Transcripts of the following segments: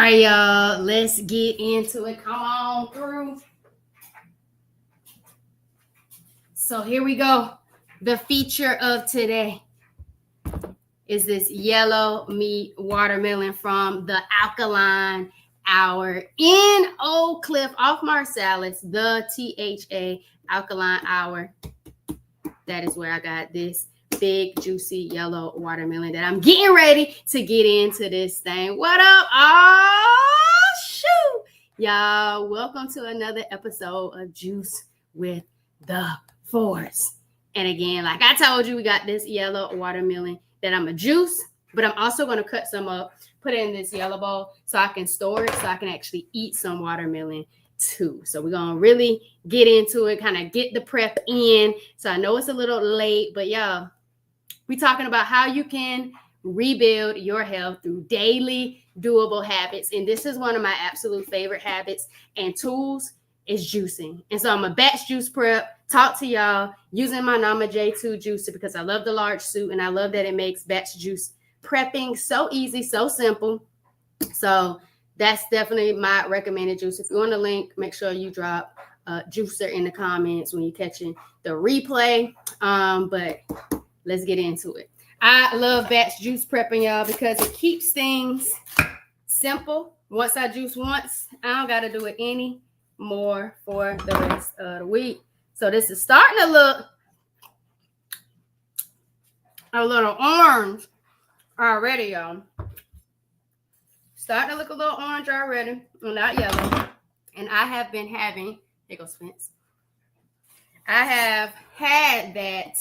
right, y'all. Let's get into it. Come on through. So here we go. The feature of today is this yellow meat watermelon from the Alkaline Hour in Oak Cliff off Marsalis, the THA Alkaline Hour. That is where I got this big, juicy yellow watermelon that I'm getting ready to get into this thing. What up? Oh, shoot. Y'all, welcome to another episode of Juice with the Force. And again, like I told you, we got this yellow watermelon that I'm a juice, but I'm also going to cut some up, put it in this yellow bowl so I can store it so I can actually eat some watermelon too. So we're going to really get into it, kind of get the prep in. So I know it's a little late, but y'all, we're talking about how you can rebuild your health through daily doable habits. And this is one of my absolute favorite habits and tools is juicing. And so I'm a batch juice prep, talk to y'all using my Nama J2 juicer because I love the large suit and I love that it makes batch juice prepping so easy, so simple. So that's definitely my recommended juice. If you want a link, make sure you drop juicer in the comments when you're catching the replay. But let's get into it. I love batch juice prepping, y'all, because it keeps things simple. Once I juice once, I don't got to do it any more for the rest of the week. So this is starting to look a little orange already, y'all. Starting to look a little orange already, not yellow. And I have been having, there goes Spence. I have had that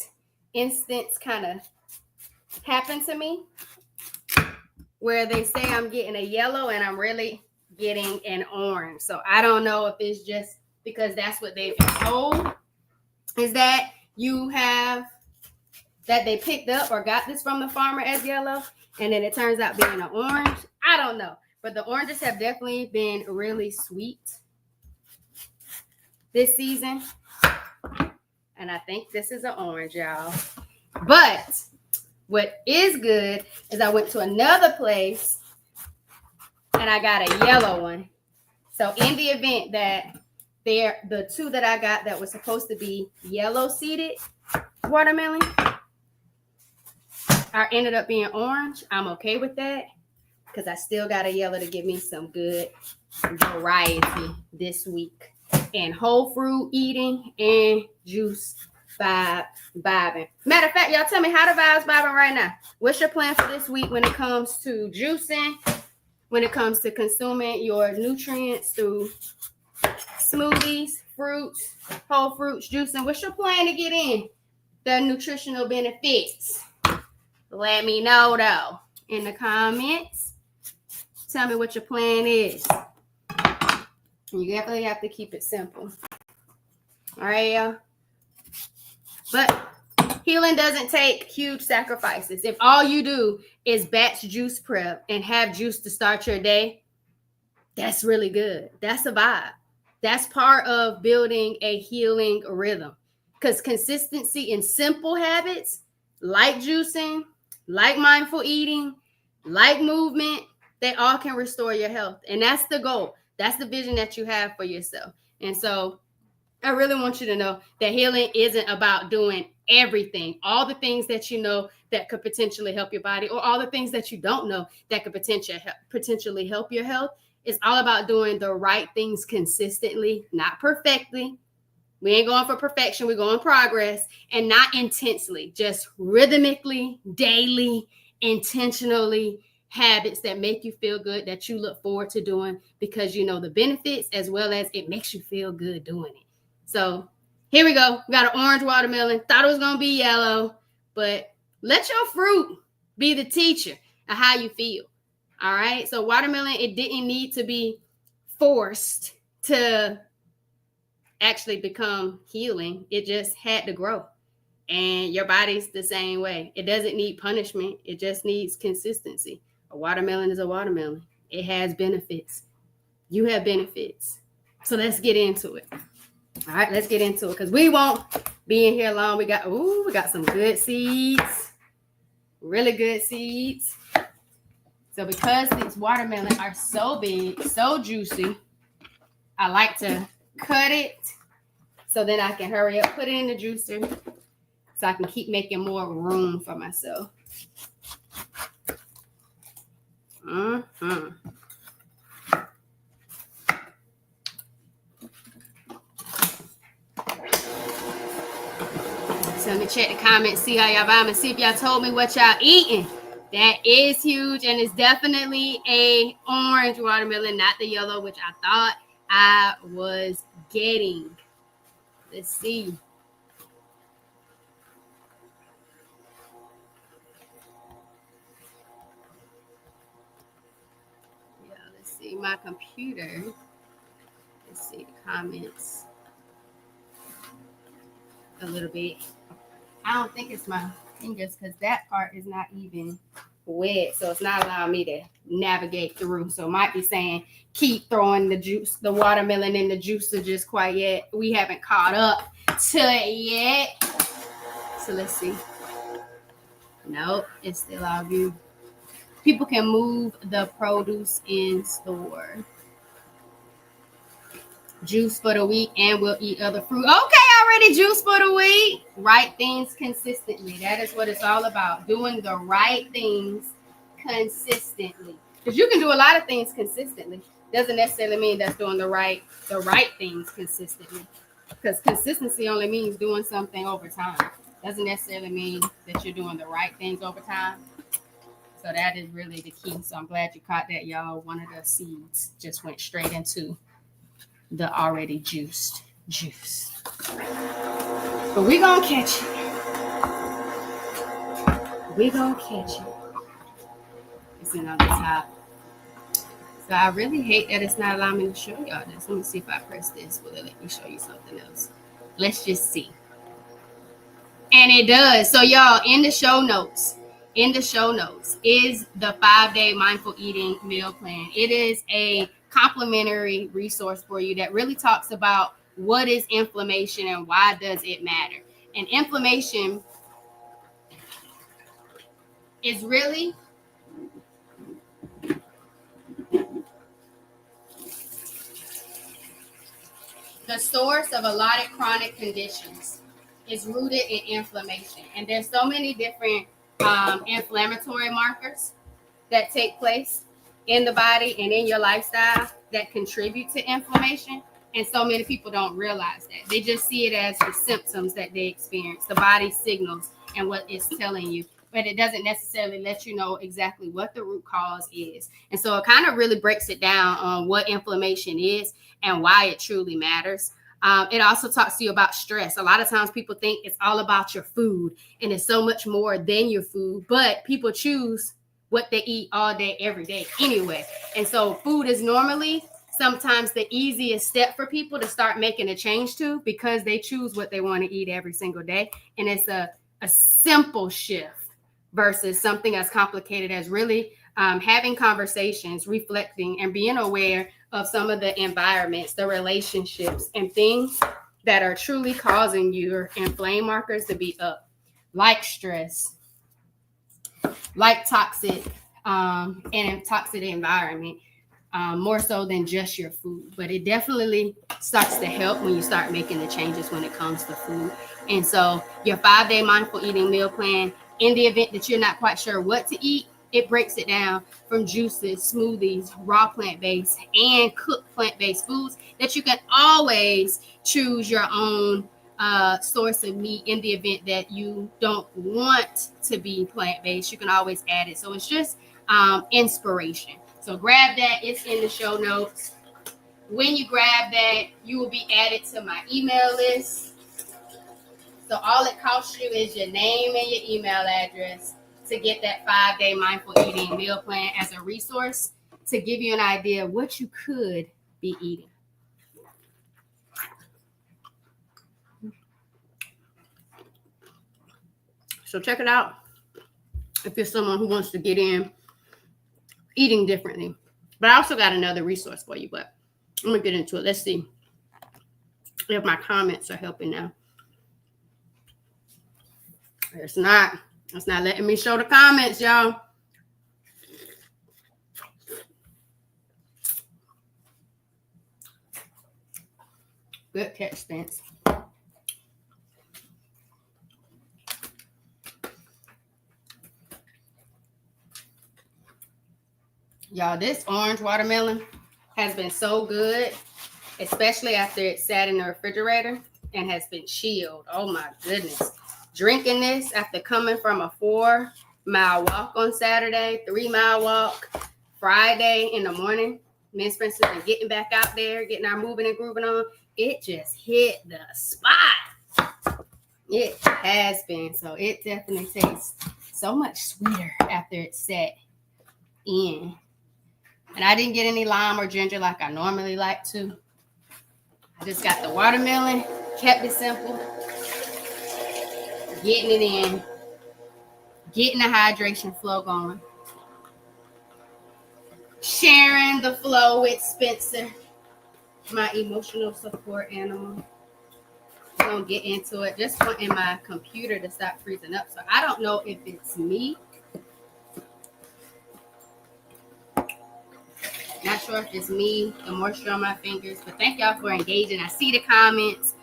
instance kind of happen to me where they say I'm getting a yellow and I'm really getting an orange. So I don't know if it's just because that's what they've been told, is that you have, that they picked up or got this from the farmer as yellow and then it turns out being an orange. I don't know, but the oranges have definitely been really sweet this season. And I think this is an orange, y'all. But what is good is I went to another place and I got a yellow one. So in the event that the two that I got that was supposed to be yellow seeded watermelon ended up being orange, I'm okay with that because I still got a yellow to give me some good variety this week. And whole fruit eating and juice vibing. Matter of fact, y'all tell me how the vibes vibing right now. What's your plan for this week when it comes to juicing, when it comes to consuming your nutrients through smoothies, fruits, whole fruits, juicing? What's your plan to get in the nutritional benefits? Let me know, though, in the comments. Tell me what your plan is. You definitely have to keep it simple. All right, y'all. But healing doesn't take huge sacrifices. If all you do is batch juice prep and have juice to start your day, that's really good. That's a vibe. That's part of building a healing rhythm. Because consistency in simple habits, like juicing, like mindful eating, like movement, they all can restore your health. And that's the goal. That's the vision that you have for yourself. And so I really want you to know that healing isn't about doing everything, all the things that you know that could potentially help your body, or all the things that you don't know that could potentially help your health. It's all about doing the right things consistently, not perfectly. We ain't going for perfection. We're going progress, and not intensely, just rhythmically, daily, intentionally. Habits that make you feel good, that you look forward to doing because you know the benefits as well as it makes you feel good doing it. So here we go. We got an orange watermelon. Thought it was going to be yellow, but let your fruit be the teacher of how you feel. All right. So watermelon, it didn't need to be forced to actually become healing. It just had to grow. And your body's the same way. It doesn't need punishment. It just needs consistency. A watermelon is a watermelon. It has benefits. You have benefits. So let's get into it. All right, let's get into it because we won't be in here long. We got some good seeds. Really good seeds. So because these watermelon are so big, so juicy, I like to cut it so then I can hurry up, put it in the juicer so I can keep making more room for myself. So let me check the comments, see how y'all vibing, see if y'all told me what y'all eating. That is huge, and it's definitely a orange watermelon, not the yellow, which I thought I was getting. Let's see. Yeah, let's see my computer. Let's see the comments a little bit. I don't think it's my fingers because that part is not even wet, so it's not allowing me to navigate through. So it might be saying keep throwing the watermelon in the juicer just quite yet. We haven't caught up to it yet. So let's see. Nope, it's still our view. People can move the produce in store. Juice for the week, and we'll eat other fruit. Okay, already juice for the week. Right things consistently. That is what it's all about. Doing the right things consistently. Because you can do a lot of things consistently. Doesn't necessarily mean that's doing the right things consistently. Because consistency only means doing something over time. Doesn't necessarily mean that you're doing the right things over time. So that is really the key. So I'm glad you caught that, y'all. One of the seeds just went straight into the already juiced juice. But we're going to catch it. We're going to catch it. It's in on the top. So I really hate that it's not allowing me to show y'all this. Let me see if I press this. Will it let me show you something else? Let's just see. And it does. So y'all, in the show notes is the 5-day mindful eating meal plan. It is a complimentary resource for you that really talks about what is inflammation and why does it matter. And inflammation is really the source of a lot of chronic conditions. Is rooted in inflammation. And there's so many different inflammatory markers that take place in the body and in your lifestyle that contribute to inflammation. And so many people don't realize that. They just see it as the symptoms that they experience, the body signals and what it's telling you. But it doesn't necessarily let you know exactly what the root cause is. And so it kind of really breaks it down on what inflammation is and why it truly matters. It also talks to you about stress. A lot of times people think it's all about your food and it's so much more than your food, but people choose what they eat all day, every day anyway. And so food is normally sometimes the easiest step for people to start making a change to because they choose what they want to eat every single day. And it's a simple shift versus something as complicated as really having conversations, reflecting, and being aware of some of the environments, the relationships, and things that are truly causing your inflamed markers to be up, like stress, like toxic and toxic environment, more so than just your food. But it definitely starts to help when you start making the changes when it comes to food. And so your 5-day mindful eating meal plan, in the event that you're not quite sure what to eat, it breaks it down from juices, smoothies, raw plant-based, and cooked plant-based foods that you can always choose your own source of meat in the event that you don't want to be plant-based. You can always add it. So it's just inspiration. So grab that. It's in the show notes. When you grab that, you will be added to my email list. So all it costs you is your name and your email address to get that 5-day mindful eating meal plan as a resource to give you an idea of what you could be eating. So check it out if you're someone who wants to get in eating differently. But I also got another resource for you, but I'm going to get into it. Let's see if my comments are helping now. It's not letting me show the comments, y'all. Good catch, Spence. Y'all, this orange watermelon has been so good, especially after it sat in the refrigerator and has been chilled. Oh my goodness. Drinking this after coming from a 4-mile walk on Saturday, 3-mile walk Friday in the morning. Me and Spencer been getting back out there, getting our moving and grooving on. It just hit the spot. It has been. So it definitely tastes so much sweeter after it's set in. And I didn't get any lime or ginger like I normally like to. I just got the watermelon, kept it simple, getting it in, getting the hydration flow going, sharing the flow with Spencer, my emotional support animal. We're going to get into it. Just wanting my computer to stop freezing up. So I don't know if it's me. Not sure if it's me, the moisture on my fingers, but thank y'all for engaging. I see the comments.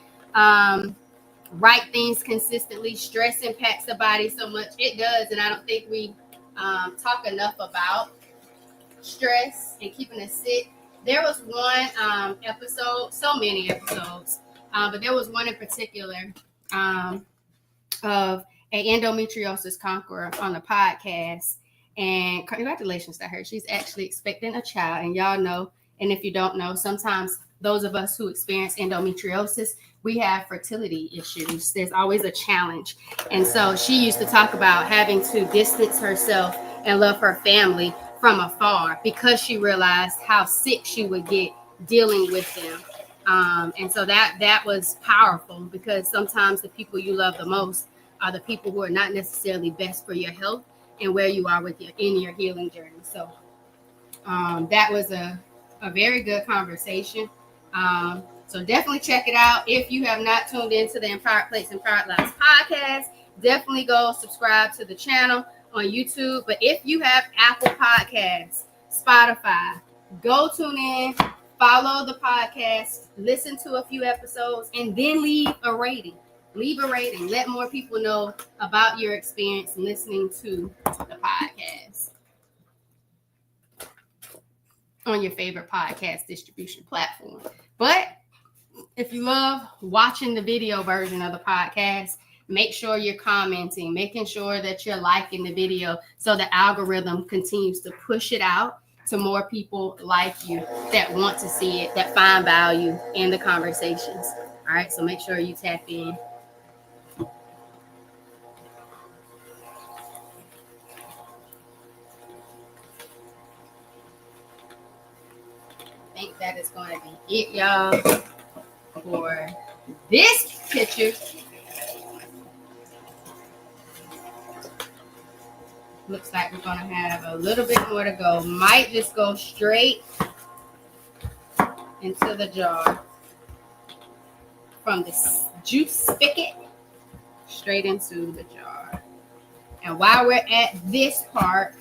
Write things consistently. Stress impacts the body so much. It does, and I don't think we talk enough about stress and keeping us sick. There was one episode, so many episodes, but there was one in particular of an endometriosis conqueror on the podcast. And congratulations to her. She's actually expecting a child. And y'all know, and if you don't know, sometimes those of us who experience endometriosis, we have fertility issues. There's always a challenge. And so she used to talk about having to distance herself and love her family from afar because she realized how sick she would get dealing with them. And so that was powerful because sometimes the people you love the most are the people who are not necessarily best for your health and where you are in your healing journey. So that was a very good conversation. So definitely check it out. If you have not tuned into the Empowered Plates and Empowered Lives podcast, definitely go subscribe to the channel on YouTube. But if you have Apple Podcasts, Spotify, go tune in, follow the podcast, listen to a few episodes, and then leave a rating. Leave a rating. Let more people know about your experience listening to the podcast on your favorite podcast distribution platform. But if you love watching the video version of the podcast, make sure you're commenting, making sure that you're liking the video so the algorithm continues to push it out to more people like you that want to see it, that find value in the conversations. All right, so make sure you tap in. I think that is going to be it, y'all, for this picture. Looks like we're going to have a little bit more to go. Might just go straight into the jar from the juice spigot straight into the jar. And while we're at this part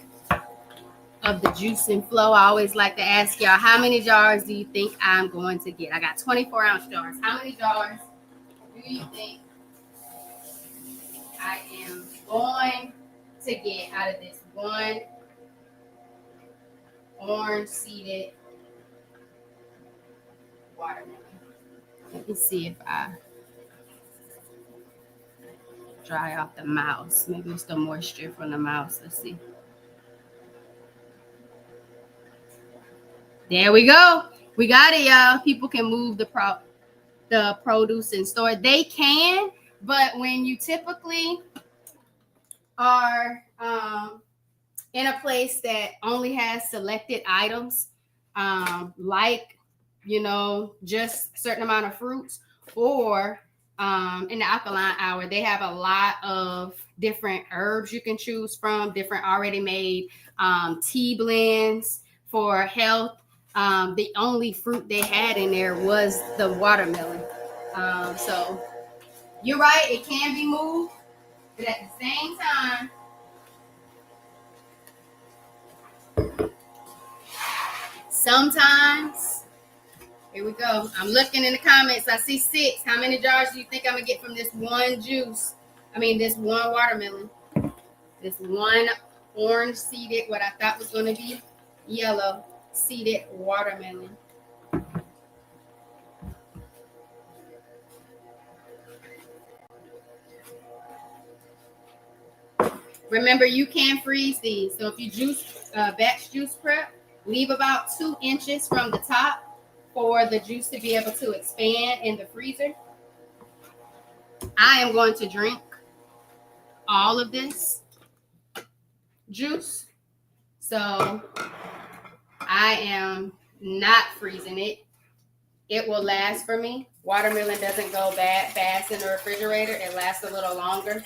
of the juice and flow, I always like to ask y'all, how many jars do you think I'm going to get? I got 24-ounce jars. How many jars do you think I am going to get out of this one orange seeded watermelon? Let me see if I dry off the mouse. Maybe it's the moisture from the mouse. Let's see. There we go. We got it, y'all. People can move the produce in store. They can, but when you typically are in a place that only has selected items, like, just a certain amount of fruits, or in the alkaline hour, they have a lot of different herbs you can choose from, different already made tea blends for health. The only fruit they had in there was the watermelon. So you're right, it can be moved, but at the same time, sometimes Here we go. I'm looking in the comments. I see 6. How many jars do you think I'm going to get from this one juice? This one watermelon. This one orange seeded, what I thought was going to be yellow seeded watermelon. Remember, you can freeze these. So if you batch juice prep, leave about 2 inches from the top for the juice to be able to expand in the freezer. I am going to drink all of this juice. So I am not freezing it. It will last for me. Watermelon doesn't go bad fast in the refrigerator. It lasts a little longer.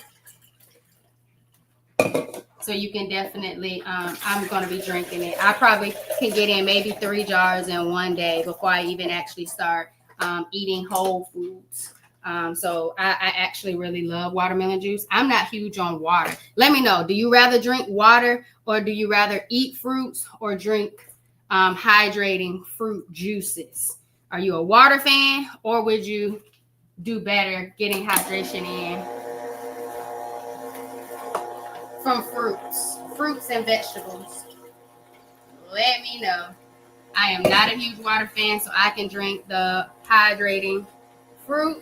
So you can definitely, I'm going to be drinking it. I probably can get in maybe 3 jars in one day before I even actually start eating whole foods. So I actually really love watermelon juice. I'm not huge on water. Let me know. Do you rather drink water, or do you rather eat fruits or drink hydrating fruit juices? Are you a water fan, or would you do better getting hydration in from fruits and vegetables? Let me know. I am not a huge water fan, so I can drink the hydrating fruit.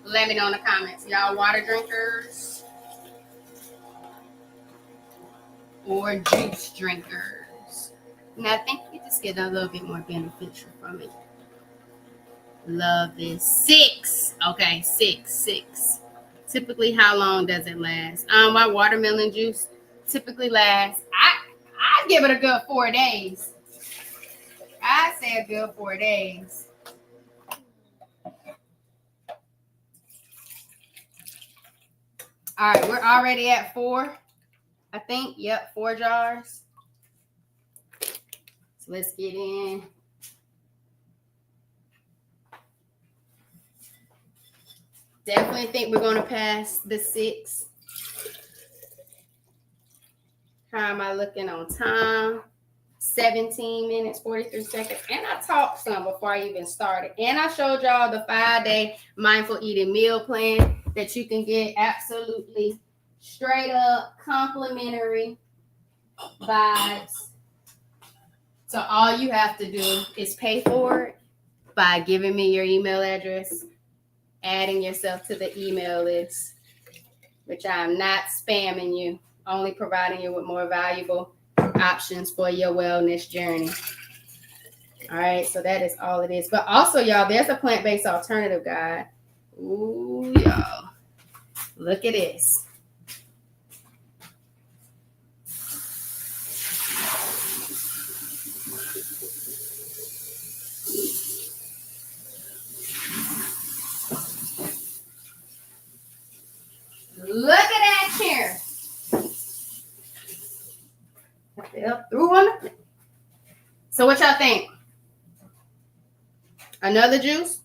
Let me know in the comments. Y'all water drinkers or juice drinkers? And I think you just get a little bit more beneficial from it. Love this. 6. Okay, 6. Typically, how long does it last? My watermelon juice typically lasts, I give it a good 4 days. I say a good 4 days. All right, we're already at 4. I think, yep, 4 jars. So let's get in. Definitely think we're going to pass the 6. How am I looking on time? 17 minutes, 43 seconds. And I talked some before I even started. And I showed y'all the 5-day mindful eating meal plan that you can get absolutely straight up complimentary vibes. So all you have to do is pay for it by giving me your email address, adding yourself to the email list, which I'm not spamming you, only providing you with more valuable options for your wellness journey. All right, so that is all it is. But also, y'all, there's a plant-based alternative guide. Ooh, y'all, look at this. Look at that chair. Through one. So what y'all think? Another juice?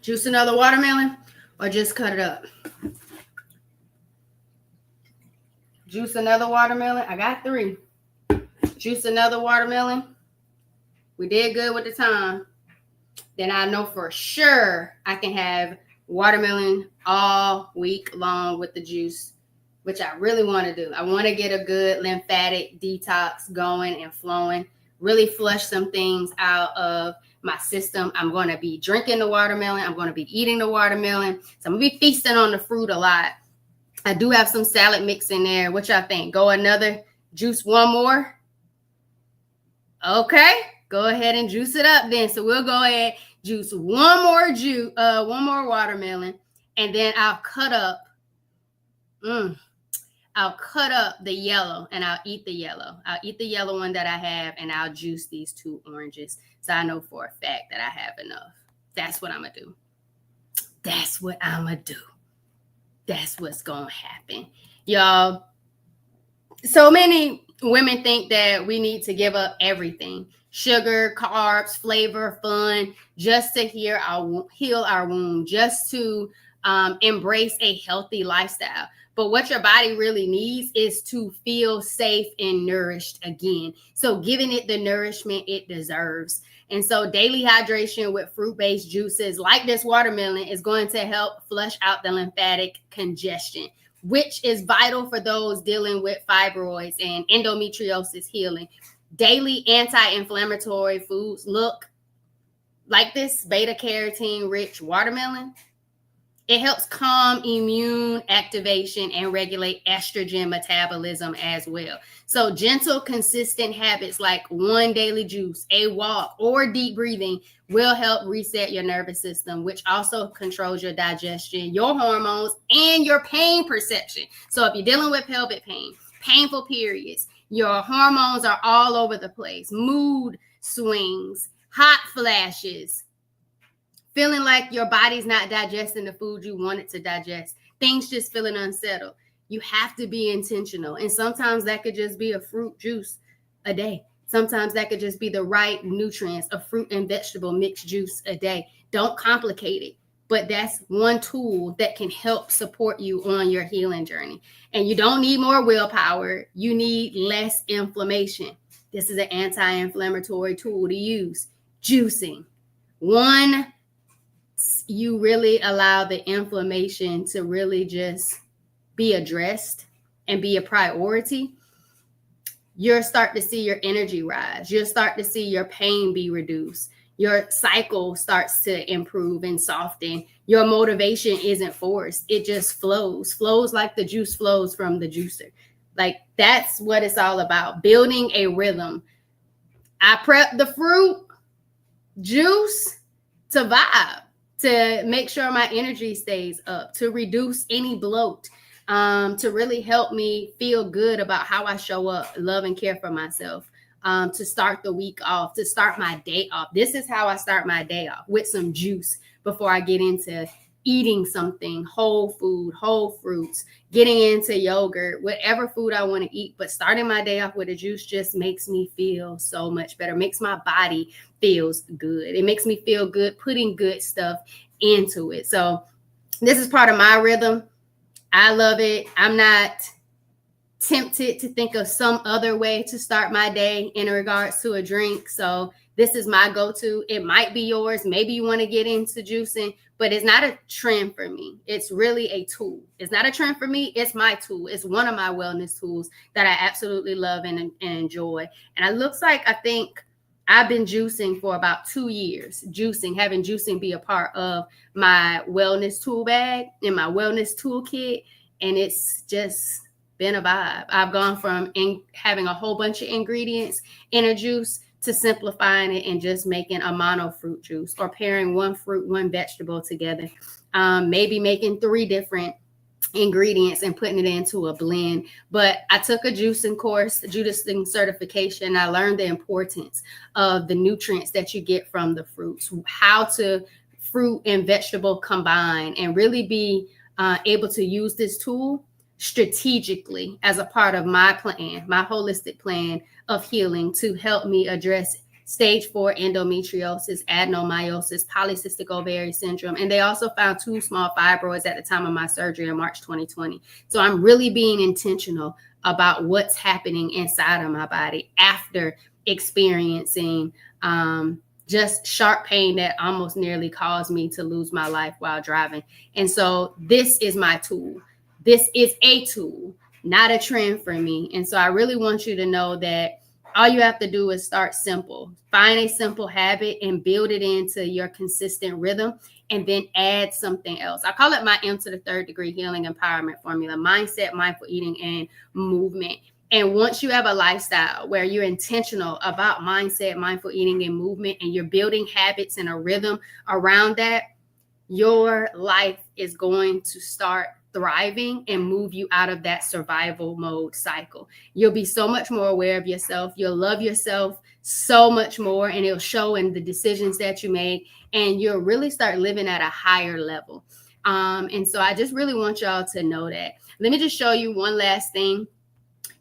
Juice another watermelon, or just cut it up? Juice another watermelon. I got 3. Juice another watermelon. We did good with the time. Then I know for sure I can have watermelon all week long with the juice, which I really want to do. I want to get a good lymphatic detox going and flowing, really flush some things out of my system. I'm going to be drinking the watermelon. I'm going to be eating the watermelon. So I'm going to be feasting on the fruit a lot. I do have some salad mix in there. What y'all think? Go another juice, one more? Okay, go ahead and juice it up then. So we'll go ahead, juice one more watermelon, and then I'll cut up. I'll cut up the yellow, and I'll eat the yellow. I'll eat the yellow one that I have, and I'll juice these 2 oranges. So I know for a fact that I have enough. That's what I'm going to do. That's what I'm going to do. That's what's going to happen. Y'all, so many women think that we need to give up everything: sugar, carbs, flavor, fun, just to heal our womb, just to embrace a healthy lifestyle. But what your body really needs is to feel safe and nourished again. So giving it the nourishment it deserves. And so daily hydration with fruit-based juices like this watermelon is going to help flush out the lymphatic congestion, which is vital for those dealing with fibroids and endometriosis healing. Daily anti-inflammatory foods look like this beta carotene rich watermelon. It helps calm immune activation and regulate estrogen metabolism as well. So gentle, consistent habits like one daily juice, a walk, or deep breathing will help reset your nervous system, which also controls your digestion, your hormones, and your pain perception. So if you're dealing with pelvic pain, painful periods, your hormones are all over the place, mood swings, hot flashes, feeling like your body's not digesting the food you want it to digest, things just feeling unsettled. You have to be intentional. And sometimes that could just be a fruit juice a day. Sometimes that could just be the right nutrients, a fruit and vegetable mixed juice a day. Don't complicate it. But that's one tool that can help support you on your healing journey. And you don't need more willpower. You need less inflammation. This is an anti-inflammatory tool to use. Juicing. One, you really allow the inflammation to really just be addressed and be a priority. You'll start to see your energy rise. You'll start to see your pain be reduced. Your cycle starts to improve and soften. Your motivation isn't forced. It just flows like the juice flows from the juicer. Like, that's what it's all about, building a rhythm. I prep the fruit juice to vibe, to make sure my energy stays up, to reduce any bloat, to really help me feel good about how I show up, love and care for myself, to start the week off, to start my day off. This is how I start my day off, with some juice before I get into eating something, whole food, whole fruits, getting into yogurt, whatever food I want to eat. But starting my day off with a juice just makes me feel so much better, makes my body feels good. It makes me feel good putting good stuff into it. So this is part of my rhythm. I love it. I'm not tempted to think of some other way to start my day in regards to a drink. So this is my go-to. It might be yours. Maybe you want to get into juicing, but it's not a trend for me. It's really a tool. It's not a trend for me. It's my tool. It's one of my wellness tools that I absolutely love and enjoy. And it looks like, I think I've been juicing for about 2 years, having juicing be a part of my wellness tool bag and my wellness toolkit. And it's just been a vibe. I've gone from having a whole bunch of ingredients in a juice to simplifying it and just making a mono fruit juice, or pairing one fruit, one vegetable together. Maybe making 3 different ingredients and putting it into a blend. But I took a juicing course, juicing certification. I learned the importance of the nutrients that you get from the fruits, how to fruit and vegetable combine, and really be able to use this tool strategically as a part of my plan, my holistic plan of healing, to help me address stage 4 endometriosis, adenomyosis, polycystic ovary syndrome. And they also found 2 small fibroids at the time of my surgery in March 2020. So I'm really being intentional about what's happening inside of my body after experiencing just sharp pain that almost nearly caused me to lose my life while driving. And so this is my tool. This is a tool, not a trend for me. And so I really want you to know that all you have to do is start simple. Find a simple habit and build it into your consistent rhythm, and then add something else. I call it my M to the 3rd degree healing empowerment formula: mindset, mindful eating, and movement. And once you have a lifestyle where you're intentional about mindset, mindful eating, and movement, and you're building habits and a rhythm around that, your life is going to start thriving and move you out of that survival mode cycle. You'll be so much more aware of yourself. You'll love yourself so much more, and it'll show in the decisions that you make, and you'll really start living at a higher level. And so I just really want y'all to know that. Let me just show you one last thing.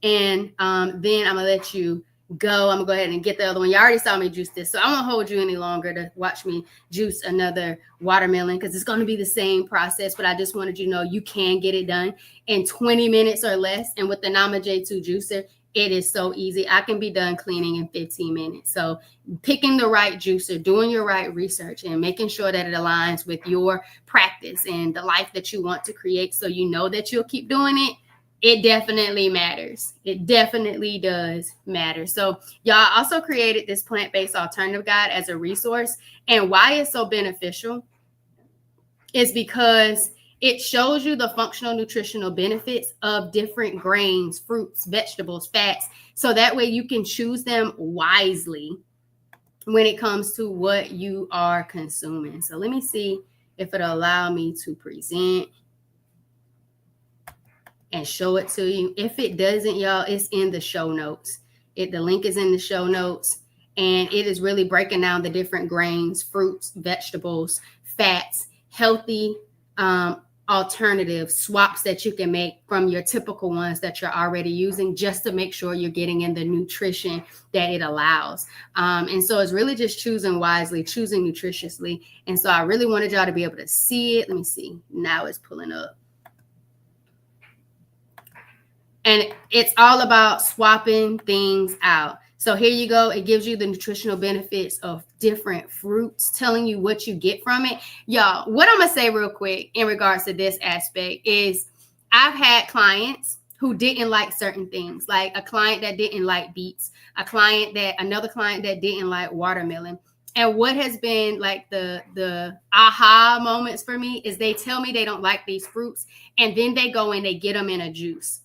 And then I'm gonna let you go. I'm gonna go ahead and get the other one. You already saw me juice this, so I won't hold you any longer to watch me juice another watermelon, because it's going to be the same process. But I just wanted you to know you can get it done in 20 minutes or less. And with the Nama J2 juicer, it is so easy. I can be done cleaning in 15 minutes. So picking the right juicer, doing your right research, and making sure that it aligns with your practice and the life that you want to create, so you know that you'll keep doing it. It definitely matters. It definitely does matter. So y'all, also created this plant-based alternative guide as a resource. And why it's so beneficial is because it shows you the functional nutritional benefits of different grains, fruits, vegetables, fats. So that way you can choose them wisely when it comes to what you are consuming. So let me see if it'll allow me to present and show it to you. If it doesn't, y'all, it's in the show notes. The link is in the show notes, and it is really breaking down the different grains, fruits, vegetables, fats, healthy alternative swaps that you can make from your typical ones that you're already using, just to make sure you're getting in the nutrition that it allows. And so it's really just choosing wisely, choosing nutritiously. And so I really wanted y'all to be able to see it. Let me see. Now it's pulling up. And it's all about swapping things out. So here you go. It gives you the nutritional benefits of different fruits, telling you what you get from it. Y'all, what I'm going to say real quick in regards to this aspect is I've had clients who didn't like certain things, like a client that didn't like beets, another client that didn't like watermelon. And what has been like the aha moments for me is they tell me they don't like these fruits, and then they go and they get them in a juice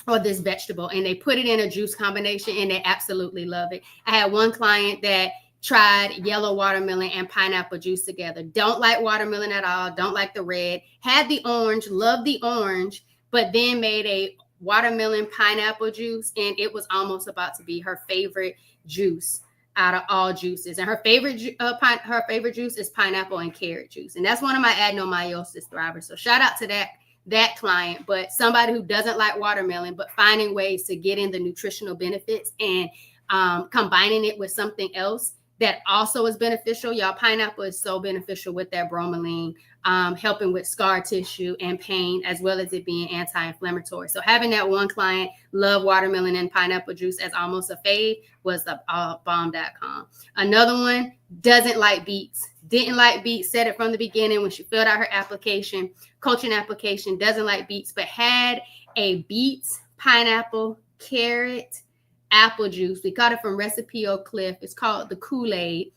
or this vegetable, and they put it in a juice combination, and they absolutely love it. I had one client that tried yellow watermelon and pineapple juice together. Don't like watermelon at all. Don't like the red. Had the orange, loved the orange, but then made a watermelon pineapple juice, and it was almost about to be her favorite juice out of all juices. And her favorite juice is pineapple and carrot juice, and that's one of my adenomyosis thrivers. So shout out to that client. But somebody who doesn't like watermelon, but finding ways to get in the nutritional benefits and combining it with something else that also is beneficial. Y'all, pineapple is so beneficial with that bromelain, helping with scar tissue and pain, as well as it being anti-inflammatory. So having that one client love watermelon and pineapple juice as almost a fave was bomb.com. Another one doesn't like beets. Didn't like beets, said it from the beginning when she filled out her application, coaching application, doesn't like beets, but had a beets, pineapple, carrot, apple juice. We got it from Recipe Oak Cliff. It's called the Kool-Aid.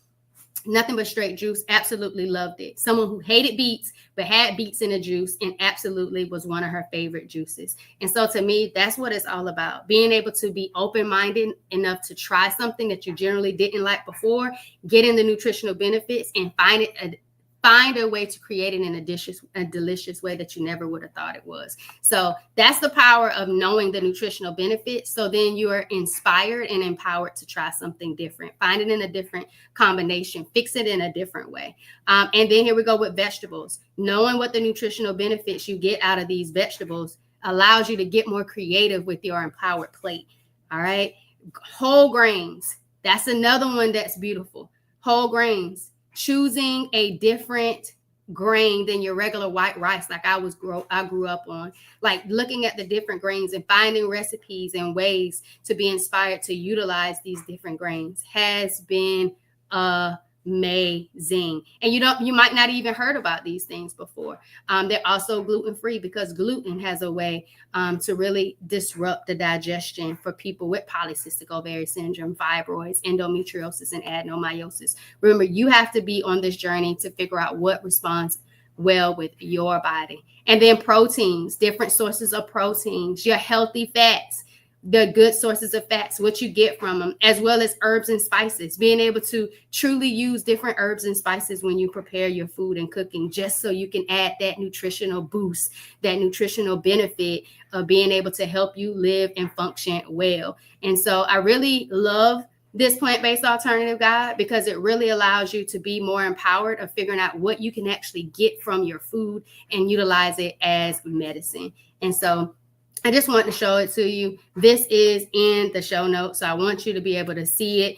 Nothing but straight juice. Absolutely loved it. Someone who hated beets, but had beets in a juice, and absolutely was one of her favorite juices. And so to me, that's what it's all about. Being able to be open-minded enough to try something that you generally didn't like before, get in the nutritional benefits, and find a way to create it in a delicious way that you never would have thought it was. So that's the power of knowing the nutritional benefits. So then you are inspired and empowered to try something different, find it in a different combination, fix it in a different way. And then here we go with vegetables. Knowing what the nutritional benefits you get out of these vegetables allows you to get more creative with your empowered plate. All right. Whole grains. That's another one that's beautiful. Whole grains. Choosing a different grain than your regular white rice, like I grew up on, like looking at the different grains and finding recipes and ways to be inspired to utilize these different grains has been amazing. And you might not even heard about these things before. They're also gluten-free, because gluten has a way to really disrupt the digestion for people with polycystic ovarian syndrome, fibroids, endometriosis, and adenomyosis. Remember, you have to be on this journey to figure out what responds well with your body. And then proteins, different sources of proteins, your healthy fats, the good sources of fats, what you get from them, as well as herbs and spices, being able to truly use different herbs and spices when you prepare your food and cooking, just so you can add that nutritional boost, that nutritional benefit of being able to help you live and function well. And so I really love this plant-based alternative guide, because it really allows you to be more empowered of figuring out what you can actually get from your food and utilize it as medicine. And so I just want to show it to you. This is in the show notes, so I want you to be able to see it,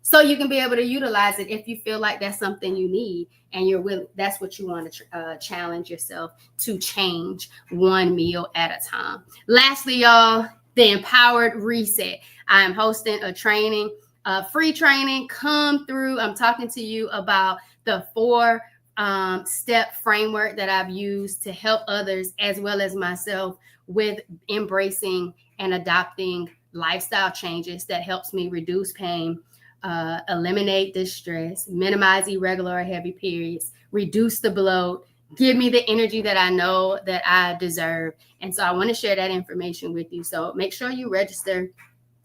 so you can be able to utilize it if you feel like that's something you need and you're willing. That's what you want to challenge yourself to change, one meal at a time. Lastly, y'all, the Empowered Reset. I am hosting a training, free training. Come through. I'm talking to you about the 4-step framework that I've used to help others as well as myself with embracing and adopting lifestyle changes that helps me reduce pain, eliminate distress, minimize irregular or heavy periods, reduce the bloat, give me the energy that I know that I deserve. And so I want to share that information with you. So make sure you register.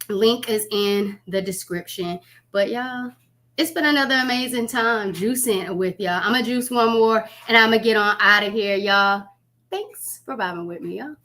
Link is in the description. But y'all, it's been another amazing time juicing with y'all. I'm going to juice one more and I'm going to get on out of here, y'all. Thanks for vibing with me, y'all.